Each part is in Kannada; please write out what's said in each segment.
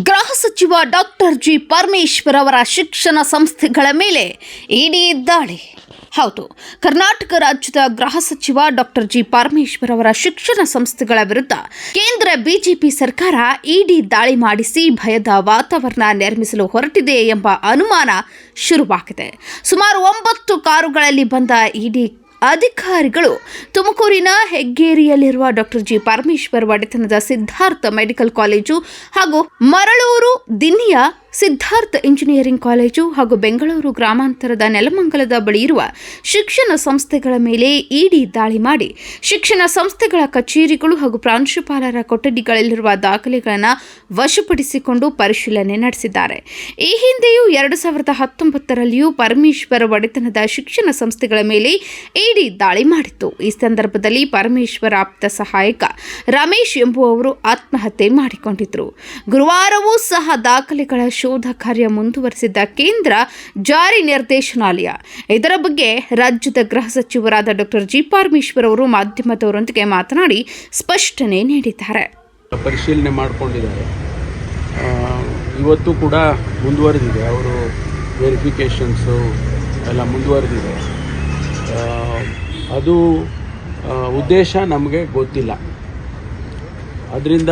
ಗೃಹ ಸಚಿವ ಡಾಕ್ಟರ್ ಜಿ ಪರಮೇಶ್ವರ್ ಅವರ ಶಿಕ್ಷಣ ಸಂಸ್ಥೆಗಳ ಮೇಲೆ ಇಡಿ ದಾಳಿ. ಹೌದು, ಕರ್ನಾಟಕ ರಾಜ್ಯದ ಗೃಹ ಸಚಿವ ಡಾಕ್ಟರ್ ಜಿ ಪರಮೇಶ್ವರ್ ಅವರ ಶಿಕ್ಷಣ ಸಂಸ್ಥೆಗಳ ವಿರುದ್ಧ ಕೇಂದ್ರ ಬಿಜೆಪಿ ಸರ್ಕಾರ ಇಡಿ ದಾಳಿ ಮಾಡಿಸಿ ಭಯದ ವಾತಾವರಣ ನಿರ್ಮಿಸಲು ಹೊರಟಿದೆ ಎಂಬ ಅನುಮಾನ ಶುರುವಾಗಿದೆ. ಸುಮಾರು 9 ಕಾರುಗಳಲ್ಲಿ ಬಂದ ಇಡಿ ಅಧಿಕಾರಿಗಳು ತುಮಕೂರಿನ ಹೆಗ್ಗೇರಿಯಲ್ಲಿರುವ ಡಾಕ್ಟರ್ ಜಿ ಪರಮೇಶ್ವರ್ ಒಡೆತನದ ಸಿದ್ಧಾರ್ಥ ಮೆಡಿಕಲ್ ಕಾಲೇಜು ಹಾಗೂ ಮರಳೂರು ದಿನ್ನಿಯ ಸಿದ್ಧಾರ್ಥ ಇಂಜಿನಿಯರಿಂಗ್ ಕಾಲೇಜು ಹಾಗೂ ಬೆಂಗಳೂರು ಗ್ರಾಮಾಂತರದ ನೆಲಮಂಗಲದ ಬಳಿ ಇರುವ ಶಿಕ್ಷಣ ಸಂಸ್ಥೆಗಳ ಮೇಲೆ ಇಡಿ ದಾಳಿ ಮಾಡಿ ಶಿಕ್ಷಣ ಸಂಸ್ಥೆಗಳ ಕಚೇರಿಗಳು ಹಾಗೂ ಪ್ರಾಂಶುಪಾಲರ ಕೊಠಡಿಗಳಲ್ಲಿರುವ ದಾಖಲೆಗಳನ್ನು ವಶಪಡಿಸಿಕೊಂಡು ಪರಿಶೀಲನೆ ನಡೆಸಿದ್ದಾರೆ. ಈ ಹಿಂದೆಯೂ 2019ರಲ್ಲಿಯೂ ಪರಮೇಶ್ವರ್ ಒಡೆತನದ ಶಿಕ್ಷಣ ಸಂಸ್ಥೆಗಳ ಮೇಲೆ ಇಡಿ ದಾಳಿ ಮಾಡಿತ್ತು. ಈ ಸಂದರ್ಭದಲ್ಲಿ ಪರಮೇಶ್ವರ್ ಆಪ್ತ ಸಹಾಯಕ ರಮೇಶ್ ಎಂಬುವವರು ಆತ್ಮಹತ್ಯೆ ಮಾಡಿಕೊಂಡಿದ್ದರು. ಗುರುವಾರವೂ ಸಹ ದಾಖಲೆಗಳ ಶೋಧ ಕಾರ್ಯ ಮುಂದುವರೆಸಿದ್ದ ಕೇಂದ್ರ ಜಾರಿ ನಿರ್ದೇಶನಾಲಯ ಇದರ ಬಗ್ಗೆ ರಾಜ್ಯದ ಗೃಹ ಸಚಿವರಾದ ಡಾಕ್ಟರ್ ಜಿ ಪರಮೇಶ್ವರ್ ಅವರು ಮಾಧ್ಯಮದವರೊಂದಿಗೆ ಮಾತನಾಡಿ ಸ್ಪಷ್ಟನೆ ನೀಡಿದ್ದಾರೆ. ಪರಿಶೀಲನೆ ಮಾಡಿಕೊಂಡಿದ್ದಾರೆ. ಇವತ್ತು ಕೂಡ ಮುಂದುವರೆದಿದೆ, ಅವರು ವೆರಿಫಿಕೇಷನ್ಸು ಎಲ್ಲ ಮುಂದುವರೆದಿದೆ. ಅದು ಉದ್ದೇಶ ನಮಗೆ ಗೊತ್ತಿಲ್ಲ. ಅದರಿಂದ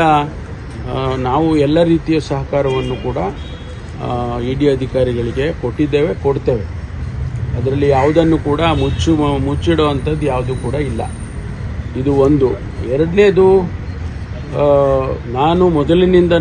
ನಾವು ಎಲ್ಲ ರೀತಿಯ ಸಹಕಾರವನ್ನು ಕೂಡ ಇಡಿ ಅಧಿಕಾರಿಗಳಿಗೆ ಕೊಡ್ತೇವೆ. ಅದರಲ್ಲಿ ಯಾವುದನ್ನು ಕೂಡ ಮುಚ್ಚಿಡುವಂಥದ್ದು ಯಾವುದೂ ಕೂಡ ಇಲ್ಲ. ಇದು ಒಂದು. ಎರಡನೇದು, ನಾನು ಮೊದಲಿನಿಂದ